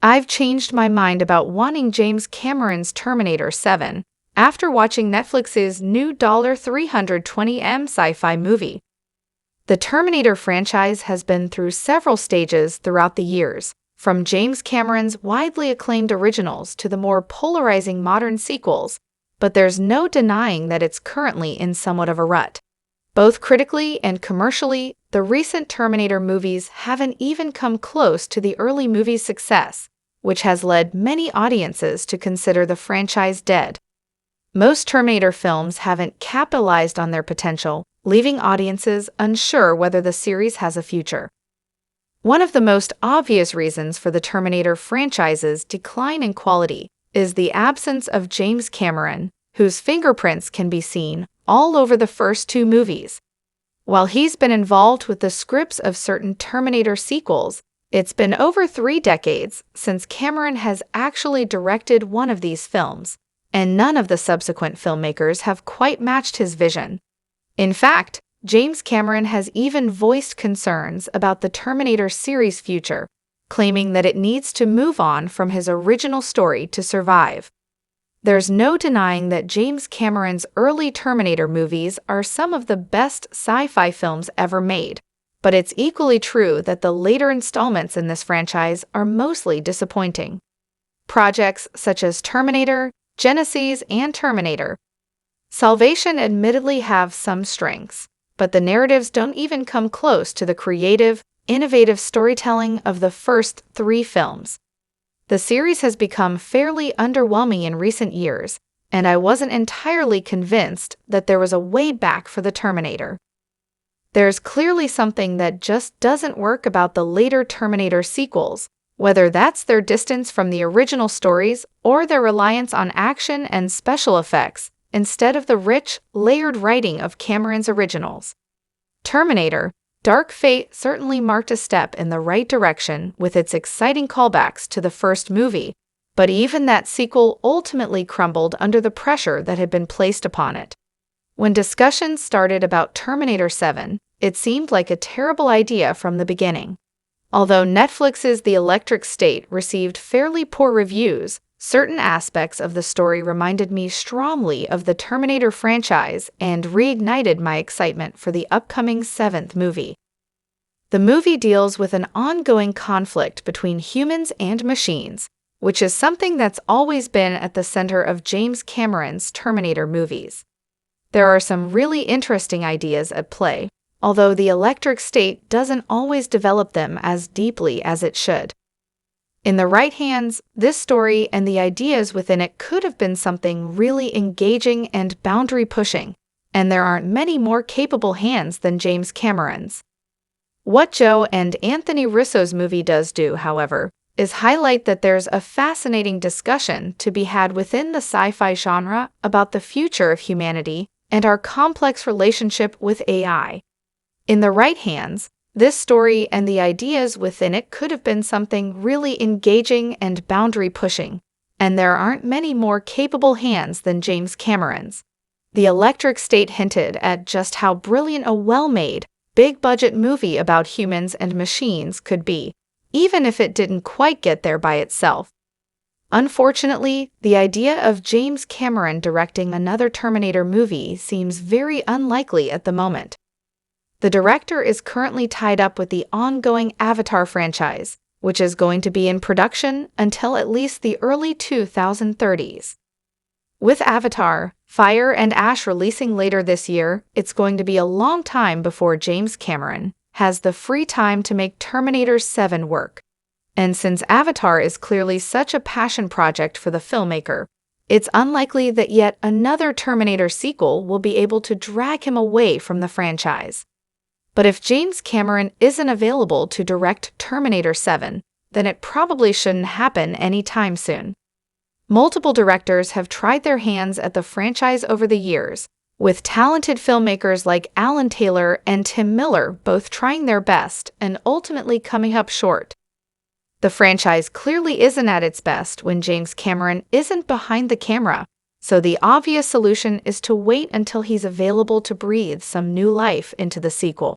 I've changed my mind about wanting James Cameron's Terminator 7 after watching Netflix's new $320M sci-fi movie. The Terminator franchise has been through several stages throughout the years, from James Cameron's widely acclaimed originals to the more polarizing modern sequels, but there's no denying that it's currently in somewhat of a rut. Both critically and commercially, the recent Terminator movies haven't even come close to the early movie's success, which has led many audiences to consider the franchise dead. Most Terminator films haven't capitalized on their potential, leaving audiences unsure whether the series has a future. One of the most obvious reasons for the Terminator franchise's decline in quality is the absence of James Cameron, whose fingerprints can be seen all over the first two movies. While he's been involved with the scripts of certain Terminator sequels, it's been over 3 decades since Cameron has actually directed one of these films, and none of the subsequent filmmakers have quite matched his vision. In fact, James Cameron has even voiced concerns about the Terminator series' future, claiming that it needs to move on from his original story to survive. There's no denying that James Cameron's early Terminator movies are some of the best sci-fi films ever made, but it's equally true that the later installments in this franchise are mostly disappointing. Projects such as Terminator, Genesis, and Terminator Salvation admittedly have some strengths, but the narratives don't even come close to the creative, innovative storytelling of the first 3 films. The series has become fairly underwhelming in recent years, and I wasn't entirely convinced that there was a way back for the Terminator. There's clearly something that just doesn't work about the later Terminator sequels, whether that's their distance from the original stories or their reliance on action and special effects instead of the rich, layered writing of Cameron's originals. Terminator Dark Fate certainly marked a step in the right direction with its exciting callbacks to the first movie, but even that sequel ultimately crumbled under the pressure that had been placed upon it. When discussions started about Terminator 7, it seemed like a terrible idea from the beginning. Although Netflix's The Electric State received fairly poor reviews, certain aspects of the story reminded me strongly of the Terminator franchise and reignited my excitement for the upcoming 7th movie. The movie deals with an ongoing conflict between humans and machines, which is something that's always been at the center of James Cameron's Terminator movies. There are some really interesting ideas at play, although The Electric State doesn't always develop them as deeply as it should. In the right hands, this story and the ideas within it could have been something really engaging and boundary-pushing, and there aren't many more capable hands than James Cameron's. What Joe and Anthony Russo's movie does do, however, is highlight that there's a fascinating discussion to be had within the sci-fi genre about the future of humanity and our complex relationship with AI. In the right hands, this story and the ideas within it could have been something really engaging and boundary-pushing, and there aren't many more capable hands than James Cameron's. The Electric State hinted at just how brilliant a well-made, big-budget movie about humans and machines could be, even if it didn't quite get there by itself. Unfortunately, the idea of James Cameron directing another Terminator movie seems very unlikely at the moment. The director is currently tied up with the ongoing Avatar franchise, which is going to be in production until at least the early 2030s. With Avatar, Fire and Ash releasing later this year, it's going to be a long time before James Cameron has the free time to make Terminator 7 work. And since Avatar is clearly such a passion project for the filmmaker, it's unlikely that yet another Terminator sequel will be able to drag him away from the franchise. But if James Cameron isn't available to direct Terminator 7, then it probably shouldn't happen anytime soon. Multiple directors have tried their hands at the franchise over the years, with talented filmmakers like Alan Taylor and Tim Miller both trying their best and ultimately coming up short. The franchise clearly isn't at its best when James Cameron isn't behind the camera, so the obvious solution is to wait until he's available to breathe some new life into the sequel.